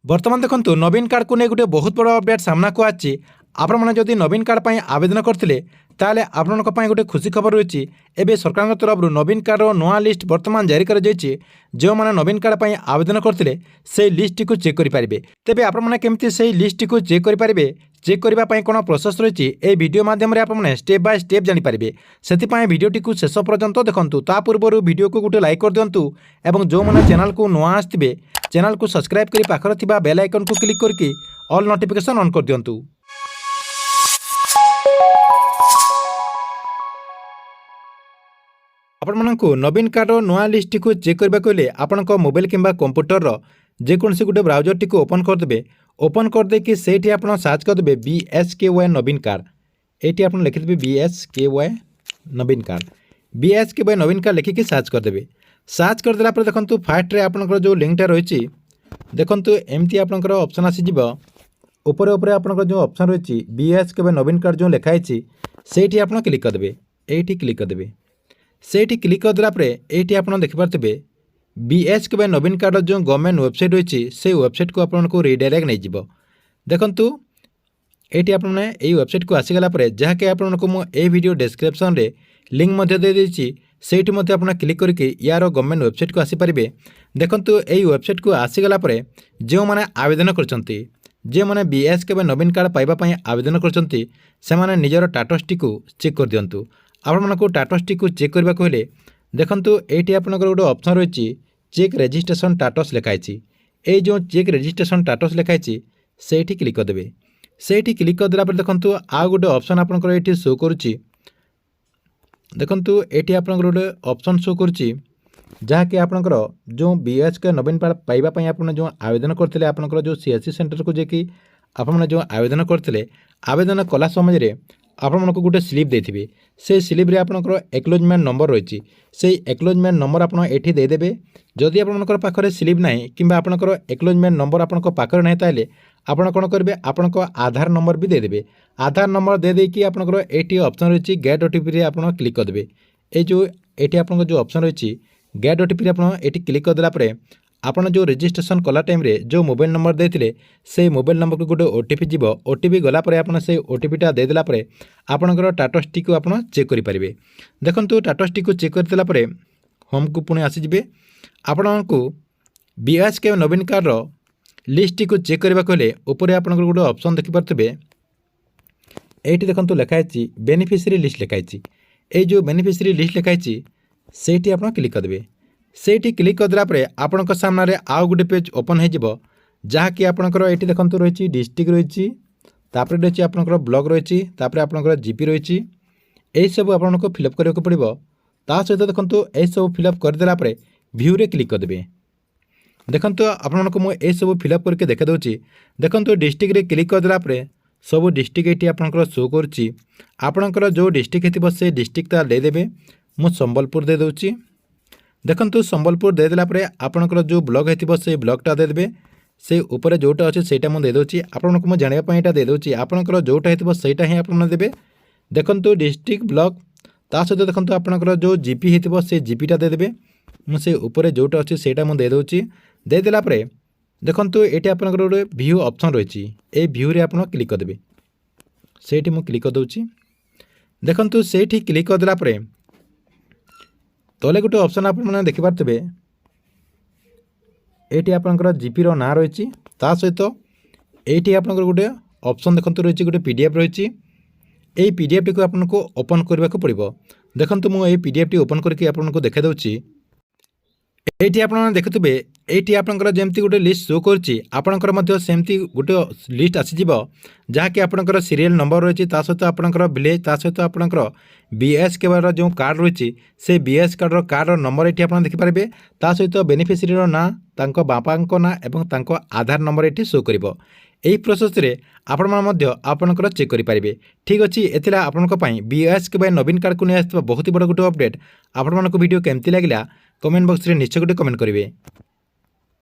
बर्तमान देखो नवीन कार्ड को नहीं गोटे बहुत बड़ अपडेट सामना को आछि। आपने जदि नवीन कार्ड पर आवेदन करते ताले आपण गोटे खुशी खबर रही है। सरकार तरफ नवीन कार्ड नुआ लिस्ट बर्तमान जारी कर जो मैंने नवीन कार्ड पर आवेदन करते से लिस्ट को चेक करेंगे। तेज आपमती से लिस्ट को चेक करेंगे। चेक करने कौन प्रोसेस रही है वीडियो माध्यम आपने स्टेप बाय स्टेप जानीपारे। से भिडियोटी को शेष पर्यंत देखूँ। ता पूर्व वीडियो को गोटे लाइक कर दिंतु और जो मैंने चैनल को नुआ आसवे चैनल को सब्सक्राइब कर पाखर थिबा बेल आइकन को क्लिक करके ऑल नोटिफिकेशन ऑन कर दिंतु। आपको नवीन कार्ड नुआ लिस्ट को चेक करने को आपण मोबाइल किंबा कंप्यूटर जेकोसी गोटे ब्राउजर टी ओपन करदे। ओपन करदे कि सेठी आपण सर्च करदे BSKY नवीन कार्ड। ये आप लिखिदेवे BSKY नवीन कार्ड। BSKY नवीन कार्ड लिखिकी सर्च करदे। सर्च करदेला देखो फास्ट आपंकर जो लिंकटा रही देखो एमती आपंकर ऑप्शन आसीज ऊपर ऊपर आपंकर जो ऑप्शन रही BSKY नवीन कार्ड जो लिखाई से आप क्लिक करदे। ये क्लिक करदे। से क्लिक करदेला ये आप देखिपे BSKY नवीन कार्ड जो गवर्नमेंट वेबसाइट रही से वेबसाइट को आपको रिडायरेक्ट नहीं जीव। देखु ये आपने यही वेबसाइट को आसीगला जहाँकि आपको मुझे वीडियो डिस्क्रिप्शन रे लिंक दे देती से क्लिक करके यार गवर्नमेंट वेबसाइट को आसीपारे। देखो यही वेबसाइट को आसीगला जो मैंने आवेदन करते जो मैंने BSKY नवीन कार्ड पाइबापी आवेदन करते से निजर टाटसटी को चेक कर दिंतु। आपको टाटसटी को चेक करने को हेले देखो ये आपंकर गोटे ऑप्शन रही चेक रजिस्ट्रेशन टाटस लिखाई। ये जो चेक रजिस्ट्रेशन टाटस लिखाई से क्लिक करदे। से क्लिक करदेला देखो आउ गोटे ऑप्शन आपंकर ये शो करुच्ची। देखो ये आपंकर गोटे ऑप्शन शो करुच्ची जहाँकि आपंकर जो BSKY नवीन कार्ड पाइबापी आप जो आवेदन करते आपंकर जो CSC सेंटर को जेकि आपने जो आवेदन करते आवेदन कला समय आपको गोटे स्लिप देथिबे। से स्लिप रे आपनकर एक्नॉलेजमेंट नंबर रही से एक्नॉलेजमेंट नंबर आपन एठी दे देबे। जदि आपनकर पाखरे स्लिप नाही किंबा आपनकर एक्नॉलेजमेंट नंबर आपनकर पाखरे नाही ताले आपण कोन करबे आपनकर आधार नंबर भी दे देबे। आधार नंबर दे देकी आपनकर एठी ऑप्शन रही गेट OTP रे आपन क्लिक कर देबे। ए जो एठी आपनकर जो ऑप्शन रही गेट OTP रे आपन एठी क्लिक कर देला परे आपन जो रजिस्ट्रेशन कला टाइम रे जो मोबाइल नंबर देथिले से मोबाइल नंबर को गोटे OTP जीव। OTP गला परे आपन से OTP टा दे देला परे आपनकर टाटसटी को आपन चेक करि परिबे। देखंतु टाटसटी को चेक करतेला परे होम को पुणे आसी जिवे। आपनको BSKY नवीन कार्ड रो लिस्ट को चेक करबा कहले ऊपर आपनकर गोटे ऑप्शन देखि परतबे। एठी देखंतु लिखाई बेनिफिशियरी लिस्ट लिखाई। ए जो बेनिफिशियरी लिस्ट लिखाई सेठी आपन क्लिक करबे। से क्लिक करदेला आपण सामने आउ गोटे पेज ओपन हो जहाँकि आपंकर ये देखो रही डिस्ट्रिक्ट रही रही आपंकर ब्लॉक रही आपंकर GP रही यही सब आपको फिलअप करने को पड़ो। ता सहित देखो यही सब फिलअप करदेला व्यू रे क्लिक करदे। देखो आपको मुझे सब फिलअप करके देखा दूसरी। देखो डिस्ट्रिक्ट रे क्लिक करदेला सब डिस्ट्रिक्ट ये आपंकर शो करुच्ची। आपंकर जो डिस्ट्रिक्ट हो से डिस्ट्रिक्ट देदेवे। मुझे संबलपुर दे दूँगी। देखो संबलपुर देदेला आपंकर जो ब्लॉक हो से ब्लॉकटा देदेवे। से ऊपर जोटा अच्छे से दे दूँगी आपको मुझे जानापी यहाँ दे दूँगी। आपंकर जोटा हो सहीटा ही आपने देवे। देखो डिस्ट्रिक्ट ब्लॉक ता सहित देखो आपंकर जो GP हो से GPटा देदेवे। मुझे ऊपर जोटा अच्छे से दे दूँगी। देदेला देखो ये आपंकर गोटे व्यू ऑप्शन रही ये व्यू रे आप क्लिक करदे। से मुझे क्लिक कर दूँगी। देखो से क्लिक करदेला तले गोटे ऑप्शन आप देखिपे ये आपंकर GP रो ना रही सहित ये आपंकर गोटे ऑप्शन देखो रही गोटे PDF रही ये PDF टी को आपको ओपन करने को पड़ो। देखो मुझे PDF टी ओपन करके आपको देखा दूँगी। ये आप देखुवे ये आपंकर जमती गोटे लिस्ट शो करपंकर सेमती गोटे लिस्ट आसीज जहाँकि आपंकर सीरियल नंबर रही सहित आपंकर विलेज सहित आपंकर BSKY जो कार्ड रही से BS कार्ड नंबर ये आप देखिपारे सहित बेनिफिशियरी ना बापा ना और आधार नंबर ये शो कर यही प्रोसेस रे आपंकर चेक करेंगे। ठीक अच्छे एथिला आपंपाई BSKY नवीन कार्ड को नहीं आसता बहुत ही बड़ गोटे अपडेट। आपण वीडियो केमती लगे कमेंट बॉक्स रे निश्चय गोटे कमेंट करेंगे।